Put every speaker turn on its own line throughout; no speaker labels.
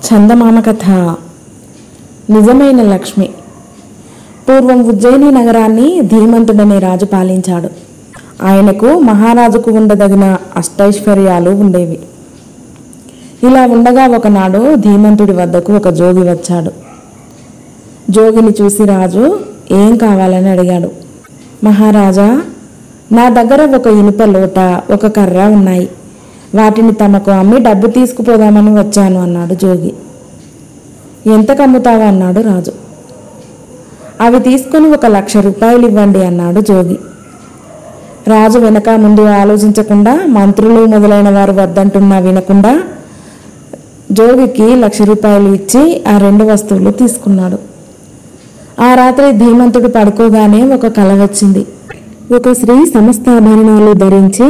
చందమామ కథ. నిజమైన లక్ష్మి. పూర్వం ఉజ్జయిని నగరాన్ని ధీమంతుడనే రాజు పాలించాడు. ఆయనకు మహారాజుకు ఉండదగిన అష్టైశ్వర్యాలు ఉండేవి. ఇలా ఉండగా ఒకనాడు ధీమంతుడి వద్దకు ఒక జోగి వచ్చాడు. జోగిని చూసి రాజు ఏం కావాలని అడిగాడు. మహారాజా, నా దగ్గర ఒక ఇనుప లోట, ఒక కర్ర ఉన్నాయి. వాటిని తమకు అమ్మి డబ్బు తీసుకుపోదామని వచ్చాను అన్నాడు జోగి. ఎంతకు అమ్ముతావు అన్నాడు రాజు. అవి తీసుకుని 1,00,000 రూపాయలు ఇవ్వండి అన్నాడు జోగి. రాజు వెనక ముందు ఆలోచించకుండా, మంత్రులు మొదలైన వారు వద్దంటున్నా వినకుండా జోగికి 1,00,000 రూపాయలు ఇచ్చి ఆ 2 వస్తువులు తీసుకున్నాడు. ఆ రాత్రి ధీమంతుడు పడుకోగానే ఒక కల వచ్చింది. ఒక స్త్రీ సమస్త ఆభరణాలు ధరించి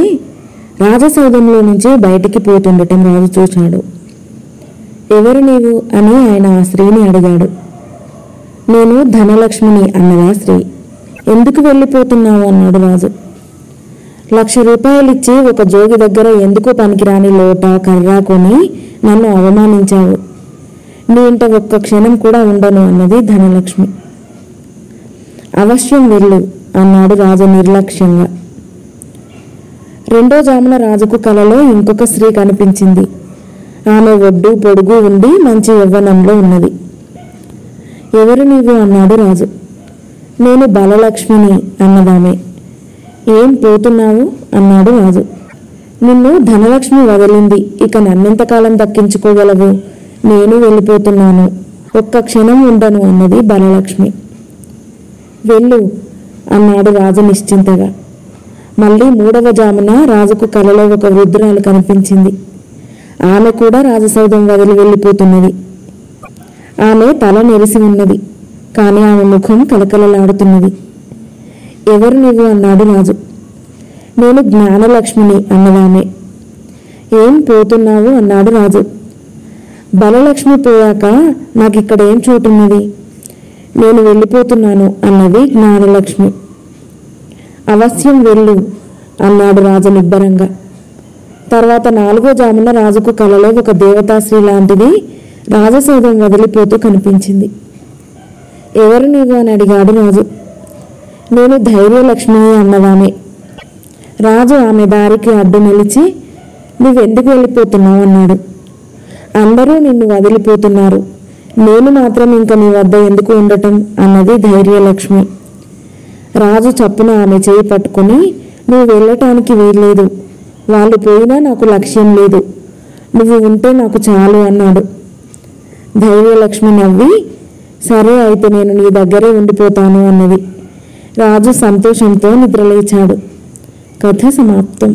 రాజసౌధంలో నుంచి బయటికి పోతుండటం రాజు చూశాడు. ఎవరు నీవు అని ఆయన ఆ స్త్రీని అడిగాడు. నేను ధనలక్ష్మిని అన్నదా స్త్రీ. ఎందుకు వెళ్ళిపోతున్నావు అన్నాడు రాజు. 1,00,000 రూపాయలు ఇచ్చి ఒక జోగి దగ్గర ఎందుకు పనికిరాని లోట కర్ర కొని నన్ను అవమానించావు. నీ ఇంట ఒక్క క్షణం కూడా ఉండను అన్నది ధనలక్ష్మి. అవశ్యం వెళ్ళు అన్నాడు రాజు నిర్లక్ష్యంగా. రెండో జామున రాజుకు కలలో ఇంకొక స్త్రీ కనిపించింది. ఆమె ఒడ్డు పొడుగు ఉండి మంచి యవ్వనంలో ఉన్నది. ఎవరు నీవు అన్నాడు రాజు. నేను బలలక్ష్మిని అన్నదామె. ఏం పోతున్నావు అన్నాడు రాజు. నిన్ను ధనలక్ష్మి వదిలింది, ఇక నన్నెంతకాలం దక్కించుకోగలవు? నేను వెళ్ళిపోతున్నాను, ఒక్క క్షణం ఉండను అన్నది బలలక్ష్మి. వెళ్ళు అన్నాడు రాజు నిశ్చింతగా. మళ్ళీ 3వ జామున రాజుకు కలలో ఒక వృద్ధురాలు కనిపించింది. ఆమె కూడా రాజసౌధం వదిలి వెళ్ళిపోతున్నది. ఆమె తల నెరిసి ఉన్నది, కానీ ఆమె ముఖం కలకలలాడుతున్నది. ఎవరు నీవు అన్నాడు రాజు. నేను జ్ఞానలక్ష్మిని అన్నదామె. ఏం పోతున్నావు అన్నాడు రాజు. బలలక్ష్మి పోయాక నాకిక్కడ ఏం చోటున్నది? నేను వెళ్ళిపోతున్నాను అన్నది జ్ఞానలక్ష్మి. అవశ్యం వెళ్ళు అన్నాడు రాజు నిబ్బరంగా. తర్వాత 4వ జామున రాజుకు కలలో ఒక దేవతాశ్రీ లాంటిది రాజసౌధం వదిలిపోతూ కనిపించింది. ఎవరు నీవు అని అడిగాడు రాజు. నేను ధైర్యలక్ష్మిని అన్నదామె. రాజు ఆమె దారికి అడ్డు నిలిచి, నువ్వెందుకు వెళ్ళిపోతున్నావు అన్నాడు. అందరూ నిన్ను వదిలిపోతున్నారు, నేను మాత్రం ఇంక నీ వద్ద ఎందుకు ఉండటం అన్నది ధైర్యలక్ష్మి. రాజు చప్పున ఆమె చేయి పట్టుకుని, నువ్వు వెళ్ళటానికి వీల్లేదు, వాళ్ళు పోయినా నాకు లక్ష్యం లేదు, నువ్వు ఉంటే నాకు చాలు అన్నాడు. ధైర్యలక్ష్మి నవ్వి, సరే అయితే నేను నీ దగ్గరే ఉండిపోతాను అన్నది. రాజు సంతోషంతో నిద్రలేచాడు. కథ సమాప్తం.